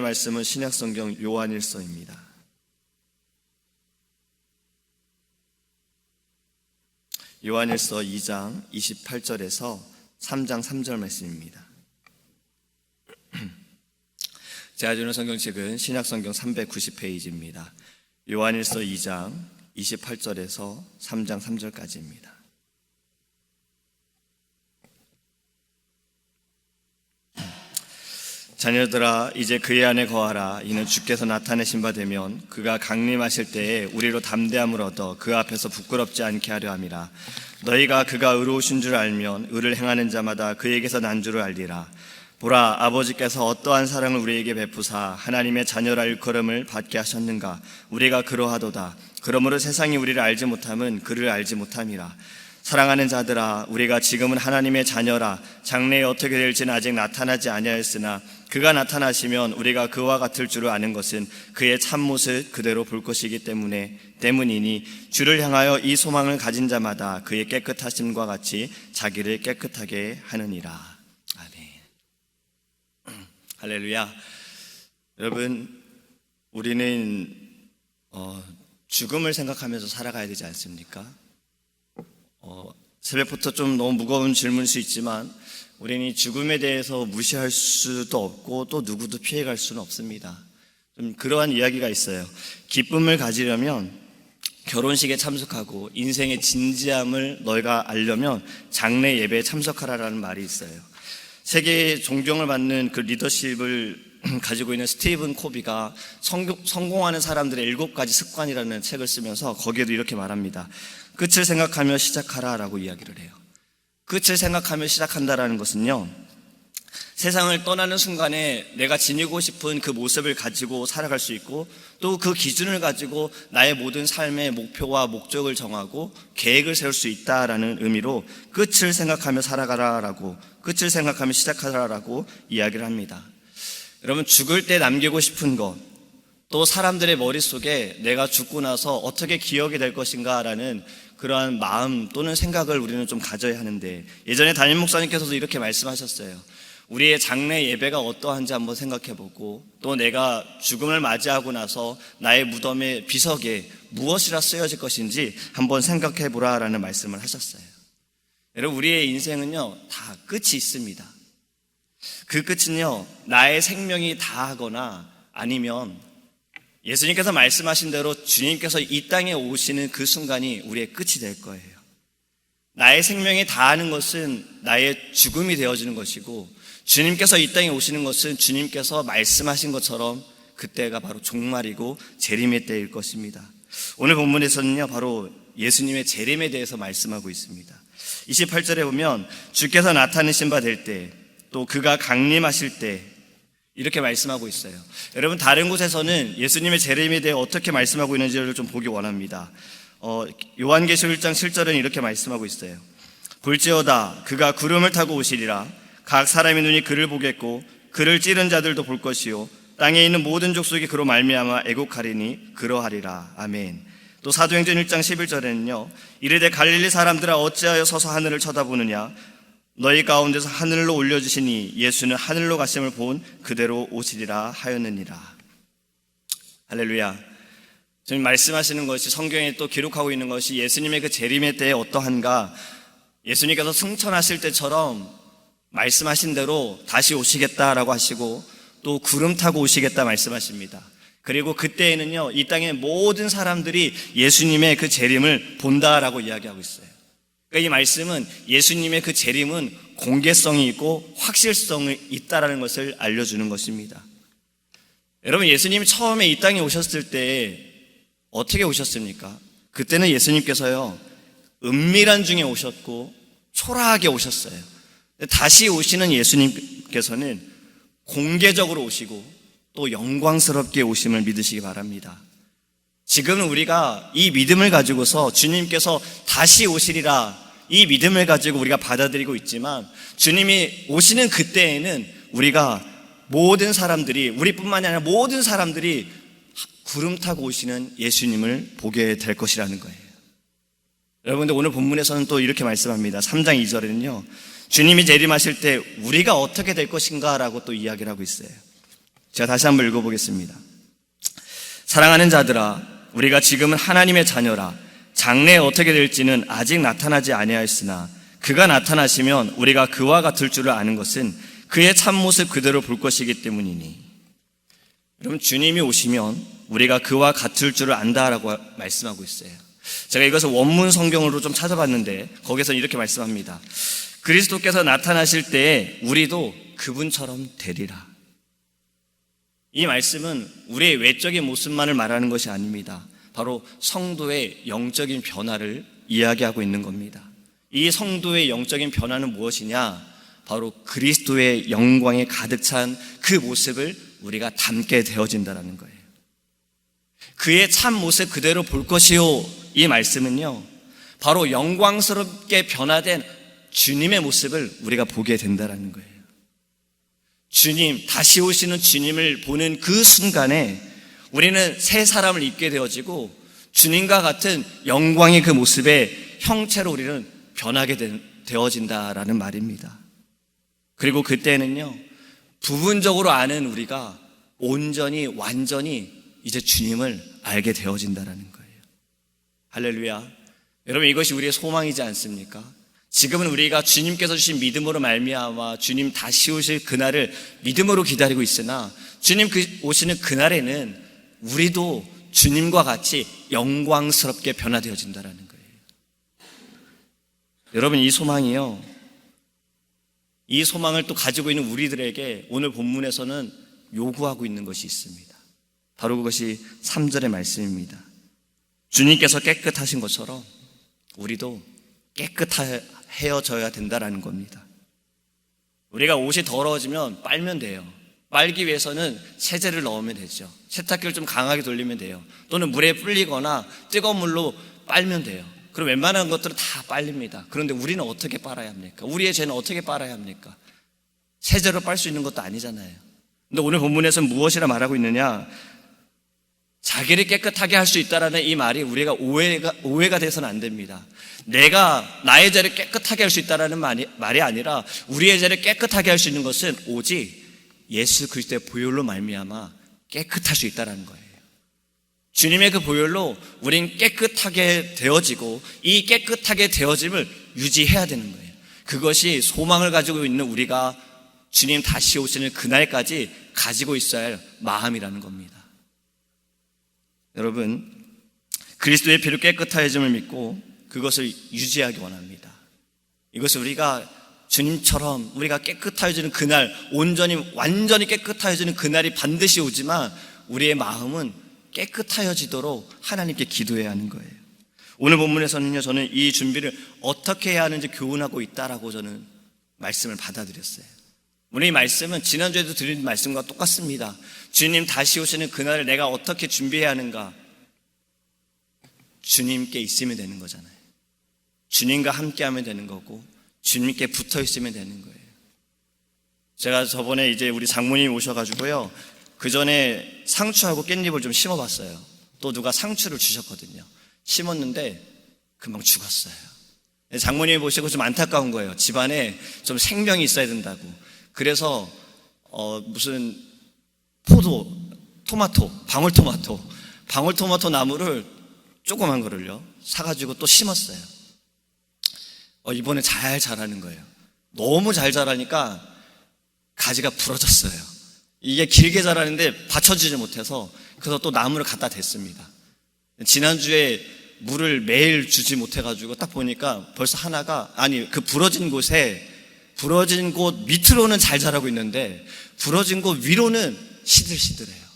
말씀은 신약성경 요한일서입니다. 요한일서 2장 28절에서 3장 3절 말씀입니다. 제가 주는 성경책은 신약성경 390페이지입니다. 요한일서 2장 28절에서 3장 3절까지입니다. 자녀들아, 이제 그의 안에 거하라. 이는 주께서 나타내신 바 되면 그가 강림하실 때에 우리로 담대함을 얻어 그 앞에서 부끄럽지 않게 하려 함이라. 너희가 그가 의로우신 줄 알면 의를 행하는 자마다 그에게서 난 줄을 알리라. 보라, 아버지께서 어떠한 사랑을 우리에게 베푸사 하나님의 자녀라 일컬음을 받게 하셨는가. 우리가 그러하도다. 그러므로 세상이 우리를 알지 못함은 그를 알지 못함이라. 사랑하는 자들아, 우리가 지금은 하나님의 자녀라. 장래에 어떻게 될지는 아직 나타나지 아니하였으나 그가 나타나시면 우리가 그와 같을 줄을 아는 것은 그의 참모습 그대로 볼 것이기 때문이니 주를 향하여 이 소망을 가진 자마다 그의 깨끗하심과 같이 자기를 깨끗하게 하느니라. 아멘. 할렐루야. 여러분, 우리는 죽음을 생각하면서 살아가야 되지 않습니까? 새벽부터 좀 너무 무거운 질문일 수 있지만 우리는 이 죽음에 대해서 무시할 수도 없고 또 누구도 피해갈 수는 없습니다. 좀 그러한 이야기가 있어요. 기쁨을 가지려면 결혼식에 참석하고 인생의 진지함을 너희가 알려면 장례 예배에 참석하라라는 말이 있어요. 세계의 존경을 받는 그 리더십을 가지고 있는 스티븐 코비가 성공하는 사람들의 7가지 습관이라는 책을 쓰면서 거기에도 이렇게 말합니다. 끝을 생각하며 시작하라 라고 이야기를 해요. 끝을 생각하며 시작한다라는 것은요, 세상을 떠나는 순간에 내가 지니고 싶은 그 모습을 가지고 살아갈 수 있고 또 그 기준을 가지고 나의 모든 삶의 목표와 목적을 정하고 계획을 세울 수 있다라는 의미로 끝을 생각하며 살아가라라고, 끝을 생각하며 시작하라라고 이야기를 합니다. 여러분, 죽을 때 남기고 싶은 것, 또 사람들의 머릿속에 내가 죽고 나서 어떻게 기억이 될 것인가라는 그러한 마음 또는 생각을 우리는 좀 가져야 하는데, 예전에 담임 목사님께서도 이렇게 말씀하셨어요. 우리의 장례 예배가 어떠한지 한번 생각해보고 또 내가 죽음을 맞이하고 나서 나의 무덤의 비석에 무엇이라 쓰여질 것인지 한번 생각해보라라는 말씀을 하셨어요. 여러분, 우리의 인생은요 다 끝이 있습니다. 그 끝은요 나의 생명이 다하거나 아니면 예수님께서 말씀하신 대로 주님께서 이 땅에 오시는 그 순간이 우리의 끝이 될 거예요. 나의 생명이 다하는 것은 나의 죽음이 되어지는 것이고, 주님께서 이 땅에 오시는 것은 주님께서 말씀하신 것처럼 그때가 바로 종말이고 재림의 때일 것입니다. 오늘 본문에서는요 바로 예수님의 재림에 대해서 말씀하고 있습니다. 28절에 보면 주께서 나타내신 바 될 때, 또 그가 강림하실 때 이렇게 말씀하고 있어요. 여러분, 다른 곳에서는 예수님의 재림에 대해 어떻게 말씀하고 있는지를 좀 보기 원합니다. 요한계시록 1장 7절은 이렇게 말씀하고 있어요. 볼지어다 그가 구름을 타고 오시리라. 각 사람의 눈이 그를 보겠고 그를 찌른 자들도 볼 것이요 땅에 있는 모든 족속이 그로 말미암아 애곡하리니 그러하리라. 아멘. 또 사도행전 1장 11절에는요 이르되 갈릴리 사람들아 어찌하여 서서 하늘을 쳐다보느냐. 너희 가운데서 하늘로 올려주시니 예수는 하늘로 가심을 본 그대로 오시리라 하였느니라. 할렐루야. 지금 말씀하시는 것이, 성경에 또 기록하고 있는 것이 예수님의 그 재림의 때에 어떠한가, 예수님께서 승천하실 때처럼 말씀하신 대로 다시 오시겠다라고 하시고 또 구름 타고 오시겠다 말씀하십니다. 그리고 그때에는요 이 땅의 모든 사람들이 예수님의 그 재림을 본다라고 이야기하고 있어요. 그러니까 이 말씀은 예수님의 그 재림은 공개성이 있고 확실성이 있다라는 것을 알려주는 것입니다. 여러분, 예수님이 처음에 이 땅에 오셨을 때 어떻게 오셨습니까? 그때는 예수님께서요 은밀한 중에 오셨고 초라하게 오셨어요. 다시 오시는 예수님께서는 공개적으로 오시고 또 영광스럽게 오심을 믿으시기 바랍니다. 지금은 우리가 이 믿음을 가지고서 주님께서 다시 오시리라, 이 믿음을 가지고 우리가 받아들이고 있지만, 주님이 오시는 그때에는 우리가 모든 사람들이, 우리뿐만이 아니라 모든 사람들이 구름 타고 오시는 예수님을 보게 될 것이라는 거예요. 여러분들, 오늘 본문에서는 또 이렇게 말씀합니다. 3장 2절에는요 주님이 재림하실 때 우리가 어떻게 될 것인가 라고 또 이야기를 하고 있어요. 제가 다시 한번 읽어보겠습니다. 사랑하는 자들아, 우리가 지금은 하나님의 자녀라. 장래에 어떻게 될지는 아직 나타나지 아니하였으나 그가 나타나시면 우리가 그와 같을 줄을 아는 것은 그의 참모습 그대로 볼 것이기 때문이니. 여러분, 주님이 오시면 우리가 그와 같을 줄을 안다라고 말씀하고 있어요. 제가 이것을 원문 성경으로 좀 찾아봤는데 거기서 이렇게 말씀합니다. 그리스도께서 나타나실 때에 우리도 그분처럼 되리라. 이 말씀은 우리의 외적인 모습만을 말하는 것이 아닙니다. 바로 성도의 영적인 변화를 이야기하고 있는 겁니다. 이 성도의 영적인 변화는 무엇이냐? 바로 그리스도의 영광에 가득 찬 그 모습을 우리가 담게 되어진다는 거예요. 그의 참 모습 그대로 볼 것이요. 이 말씀은요, 바로 영광스럽게 변화된 주님의 모습을 우리가 보게 된다는 거예요. 주님, 다시 오시는 주님을 보는 그 순간에 우리는 새 사람을 입게 되어지고 주님과 같은 영광의 그 모습의 형체로 우리는 변하게 되어진다라는 말입니다. 그리고 그때는요, 부분적으로 아는 우리가 온전히 완전히 이제 주님을 알게 되어진다라는 거예요. 할렐루야. 여러분, 이것이 우리의 소망이지 않습니까? 지금은 우리가 주님께서 주신 믿음으로 말미암아 주님 다시 오실 그날을 믿음으로 기다리고 있으나 주님 오시는 그날에는 우리도 주님과 같이 영광스럽게 변화되어진다라는 거예요. 여러분, 이 소망이요, 이 소망을 또 가지고 있는 우리들에게 오늘 본문에서는 요구하고 있는 것이 있습니다. 바로 그것이 3절의 말씀입니다. 주님께서 깨끗하신 것처럼 우리도 깨끗해져야 된다라는 겁니다. 우리가 옷이 더러워지면 빨면 돼요. 빨기 위해서는 세제를 넣으면 되죠. 세탁기를 좀 강하게 돌리면 돼요. 또는 물에 불리거나 뜨거운 물로 빨면 돼요. 그럼 웬만한 것들은 다 빨립니다. 그런데 우리는 어떻게 빨아야 합니까? 우리의 죄는 어떻게 빨아야 합니까? 세제로 빨 수 있는 것도 아니잖아요. 근데 오늘 본문에서는 무엇이라 말하고 있느냐? 자기를 깨끗하게 할 수 있다라는 이 말이 우리가 오해가 돼서는 안 됩니다. 내가 나의 죄를 깨끗하게 할 수 있다라는 말이 아니라 우리의 죄를 깨끗하게 할 수 있는 것은 오직 예수 그리스도의 보혈로 말미암아 깨끗할 수 있다라는 거예요. 주님의 그 보혈로 우린 깨끗하게 되어지고 이 깨끗하게 되어짐을 유지해야 되는 거예요. 그것이 소망을 가지고 있는 우리가 주님 다시 오시는 그날까지 가지고 있어야 할 마음이라는 겁니다. 여러분, 그리스도의 피로 깨끗해짐을 믿고 그것을 유지하기 원합니다. 이것을 우리가 주님처럼 우리가 깨끗해지는 그날, 완전히 깨끗해지는 그날이 반드시 오지만 우리의 마음은 깨끗해지도록 하나님께 기도해야 하는 거예요. 오늘 본문에서는요, 저는 이 준비를 어떻게 해야 하는지 교훈하고 있다라고 저는 말씀을 받아들였어요. 오늘 이 말씀은 지난주에도 드린 말씀과 똑같습니다. 주님 다시 오시는 그날을 내가 어떻게 준비해야 하는가? 주님께 있으면 되는 거잖아요. 주님과 함께 하면 되는 거고 주님께 붙어 있으면 되는 거예요. 제가 저번에 이제 우리 장모님 오셔가지고요, 그 전에 상추하고 깻잎을 좀 심어봤어요. 또 누가 상추를 주셨거든요. 심었는데 금방 죽었어요. 장모님이 보시고 좀 안타까운 거예요. 집안에 좀 생명이 있어야 된다고. 그래서 무슨 포도, 토마토, 방울토마토 나무를 조그만 거를요 사가지고 또 심었어요. 이번에 잘 자라는 거예요. 너무 잘 자라니까 가지가 부러졌어요. 이게 길게 자라는데 받쳐주지 못해서 그래서 또 나무를 갖다 댔습니다. 지난주에 물을 매일 주지 못해가지고 딱 보니까 벌써 하나가, 그 부러진 곳 밑으로는 잘 자라고 있는데 부러진 곳 위로는 시들시들해요.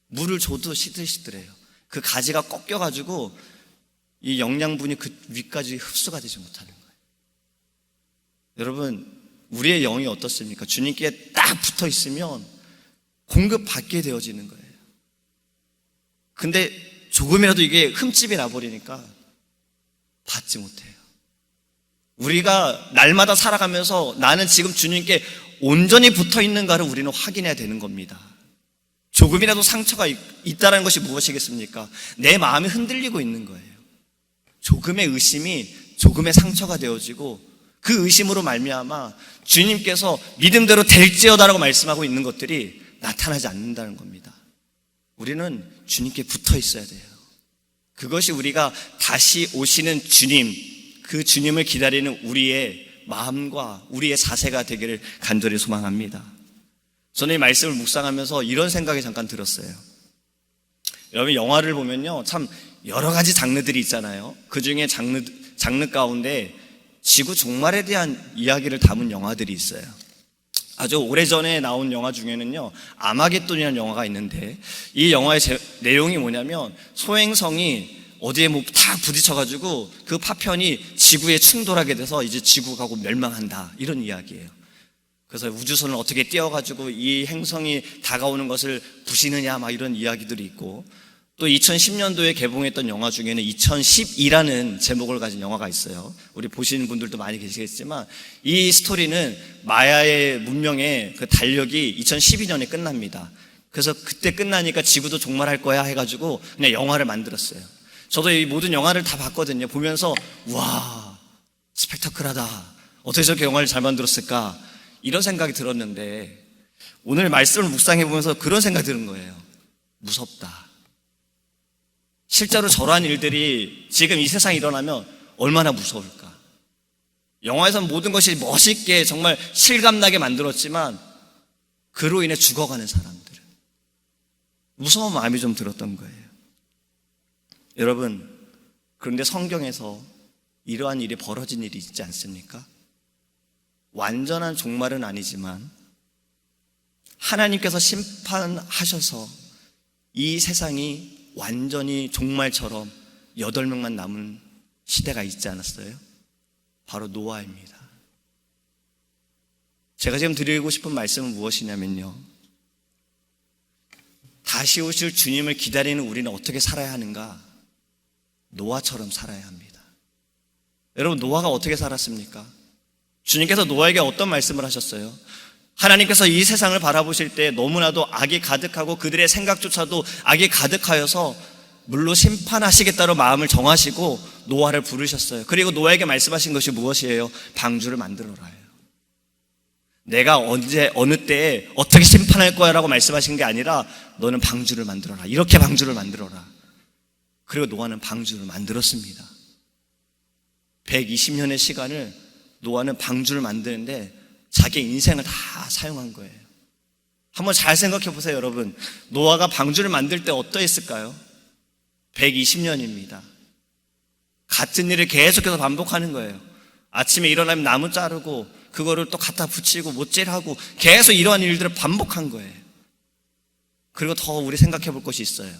물을 줘도 시들시들해요. 그 가지가 꺾여가지고 이 영양분이 그 위까지 흡수가 되지 못하는 거예요. 여러분, 우리의 영이 어떻습니까? 주님께 딱 붙어 있으면 공급받게 되어지는 거예요. 근데 조금이라도 이게 흠집이 나버리니까 받지 못해요. 우리가 날마다 살아가면서 나는 지금 주님께 온전히 붙어 있는가를 우리는 확인해야 되는 겁니다. 조금이라도 상처가 있다는 것이 무엇이겠습니까? 내 마음이 흔들리고 있는 거예요. 조금의 의심이 조금의 상처가 되어지고 그 의심으로 말미암아 주님께서 믿음대로 될지어다라고 말씀하고 있는 것들이 나타나지 않는다는 겁니다. 우리는 주님께 붙어 있어야 돼요. 그것이 우리가 다시 오시는 주님, 그 주님을 기다리는 우리의 마음과 우리의 자세가 되기를 간절히 소망합니다. 저는 이 말씀을 묵상하면서 이런 생각이 잠깐 들었어요. 여러분, 영화를 보면요, 참 여러 가지 장르들이 있잖아요. 그 중에 장르 가운데 지구 종말에 대한 이야기를 담은 영화들이 있어요. 아주 오래전에 나온 영화 중에는요, 아마겟돈이라는 영화가 있는데, 이 영화의 내용이 뭐냐면 소행성이 어디에 뭐 다 부딪혀가지고 그 파편이 지구에 충돌하게 돼서 이제 지구가 곧 멸망한다, 이런 이야기예요. 그래서 우주선을 어떻게 띄워가지고 이 행성이 다가오는 것을 부시느냐, 막 이런 이야기들이 있고, 또 2010년도에 개봉했던 영화 중에는 2012라는 제목을 가진 영화가 있어요. 우리 보시는 분들도 많이 계시겠지만, 이 스토리는 마야의 문명의 그 달력이 2012년에 끝납니다. 그래서 그때 끝나니까 지구도 종말할 거야 해가지고 그냥 영화를 만들었어요. 저도 이 모든 영화를 다 봤거든요. 보면서 와, 스펙타클하다, 어떻게 저렇게 영화를 잘 만들었을까, 이런 생각이 들었는데, 오늘 말씀을 묵상해 보면서 그런 생각이 드는 거예요. 무섭다. 실제로 저러한 일들이 지금 이 세상에 일어나면 얼마나 무서울까. 영화에서는 모든 것이 멋있게 정말 실감나게 만들었지만 그로 인해 죽어가는 사람들은 무서운 마음이 좀 들었던 거예요. 여러분, 그런데 성경에서 이러한 일이 벌어진 일이 있지 않습니까? 완전한 종말은 아니지만 하나님께서 심판하셔서 이 세상이 완전히 종말처럼 8명만 남은 시대가 있지 않았어요? 바로 노아입니다. 제가 지금 드리고 싶은 말씀은 무엇이냐면요, 다시 오실 주님을 기다리는 우리는 어떻게 살아야 하는가? 노아처럼 살아야 합니다. 여러분, 노아가 어떻게 살았습니까? 주님께서 노아에게 어떤 말씀을 하셨어요? 하나님께서 이 세상을 바라보실 때 너무나도 악이 가득하고 그들의 생각조차도 악이 가득하여서 물로 심판하시겠다로 마음을 정하시고 노아를 부르셨어요. 그리고 노아에게 말씀하신 것이 무엇이에요? 방주를 만들어라요. 내가 언제 어느 때에 어떻게 심판할 거야 라고 말씀하신 게 아니라 너는 방주를 만들어라, 이렇게 방주를 만들어라. 그리고 노아는 방주를 만들었습니다. 120년의 시간을 노아는 방주를 만드는데 자기 인생을 다 사용한 거예요. 한번 잘 생각해 보세요, 여러분. 노아가 방주를 만들 때 어떠했을까요? 120년입니다. 같은 일을 계속해서 반복하는 거예요. 아침에 일어나면 나무 자르고 그거를 또 갖다 붙이고 못질하고 계속 이러한 일들을 반복한 거예요. 그리고 더 우리 생각해 볼 것이 있어요.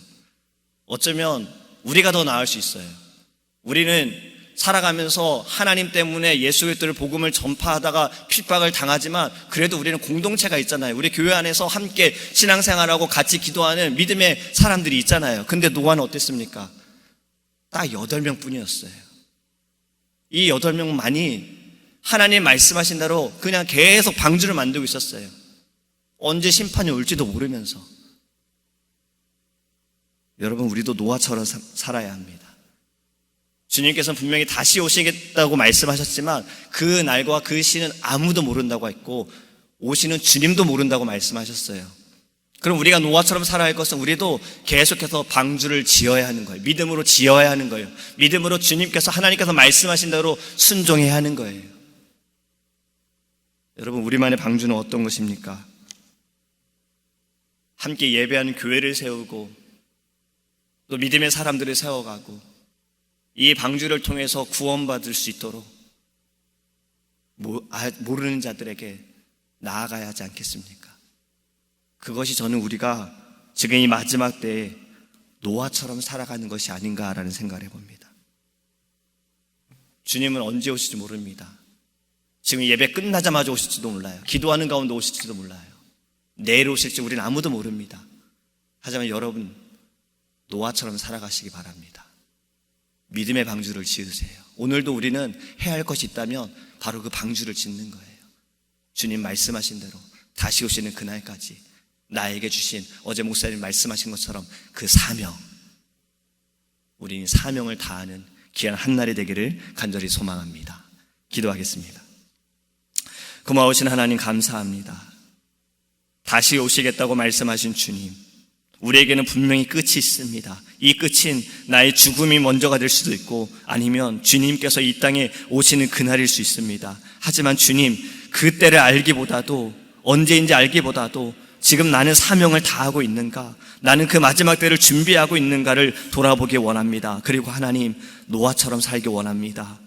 어쩌면 우리가 더 나을 수 있어요. 우리는 살아가면서 하나님 때문에 예수 그리스도의 복음을 전파하다가 핍박을 당하지만 그래도 우리는 공동체가 있잖아요. 우리 교회 안에서 함께 신앙생활하고 같이 기도하는 믿음의 사람들이 있잖아요. 근데 노아는 어땠습니까? 딱 8명 뿐이었어요. 이 8명만이 하나님 말씀하신 대로 그냥 계속 방주를 만들고 있었어요. 언제 심판이 올지도 모르면서. 여러분, 우리도 노아처럼 살아야 합니다. 주님께서는 분명히 다시 오시겠다고 말씀하셨지만 그 날과 그 시는 아무도 모른다고 했고 오시는 주님도 모른다고 말씀하셨어요. 그럼 우리가 노아처럼 살아야 할 것은 우리도 계속해서 방주를 지어야 하는 거예요. 믿음으로 지어야 하는 거예요. 믿음으로 주님께서, 하나님께서 말씀하신 대로 순종해야 하는 거예요. 여러분, 우리만의 방주는 어떤 것입니까? 함께 예배하는 교회를 세우고 또 믿음의 사람들을 세워가고 이 방주를 통해서 구원받을 수 있도록 모르는 자들에게 나아가야 하지 않겠습니까? 그것이 저는 우리가 지금 이 마지막 때에 노아처럼 살아가는 것이 아닌가라는 생각을 해봅니다. 주님은 언제 오실지 모릅니다. 지금 예배 끝나자마자 오실지도 몰라요. 기도하는 가운데 오실지도 몰라요. 내일 오실지 우리는 아무도 모릅니다. 하지만 여러분, 노아처럼 살아가시기 바랍니다. 믿음의 방주를 지으세요. 오늘도 우리는 해야 할 것이 있다면 바로 그 방주를 짓는 거예요. 주님 말씀하신 대로 다시 오시는 그날까지 나에게 주신, 어제 목사님 말씀하신 것처럼 그 사명, 우리는 사명을 다하는 귀한 한날이 되기를 간절히 소망합니다. 기도하겠습니다. 고마우신 하나님 감사합니다. 다시 오시겠다고 말씀하신 주님, 우리에게는 분명히 끝이 있습니다. 이 끝은 나의 죽음이 먼저가 될 수도 있고 아니면 주님께서 이 땅에 오시는 그날일 수 있습니다. 하지만 주님, 그 때를 알기보다도, 언제인지 알기보다도 지금 나는 사명을 다하고 있는가, 나는 그 마지막 때를 준비하고 있는가를 돌아보기 원합니다. 그리고 하나님, 노아처럼 살기 원합니다.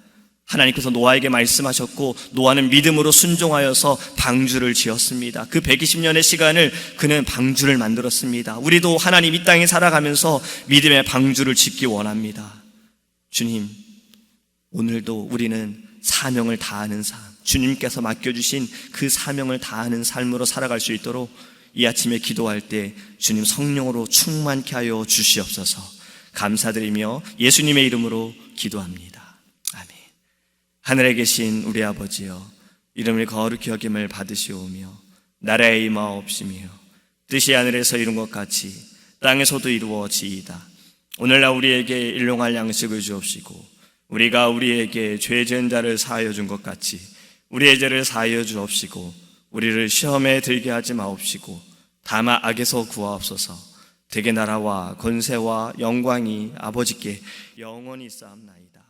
하나님께서 노아에게 말씀하셨고 노아는 믿음으로 순종하여서 방주를 지었습니다. 그 120년의 시간을 그는 방주를 만들었습니다. 우리도 하나님 이 땅에 살아가면서 믿음의 방주를 짓기 원합니다. 주님, 오늘도 우리는 사명을 다하는 삶, 주님께서 맡겨주신 그 사명을 다하는 삶으로 살아갈 수 있도록 이 아침에 기도할 때 주님 성령으로 충만케 하여 주시옵소서. 감사드리며 예수님의 이름으로 기도합니다. 아멘. 하늘에 계신 우리 아버지여, 이름을 거룩히 여김을 받으시오며 나라의 임하옵시며 뜻이 하늘에서 이룬 것 같이 땅에서도 이루어지이다. 오늘날 우리에게 일용할 양식을 주옵시고 우리가 우리에게 죄 지은 자를 사하여 준 것 같이 우리의 죄를 사하여 주옵시고 우리를 시험에 들게 하지 마옵시고 다만 악에서 구하옵소서. 대개 나라와 권세와 영광이 아버지께 영원히 쌓옵나이다.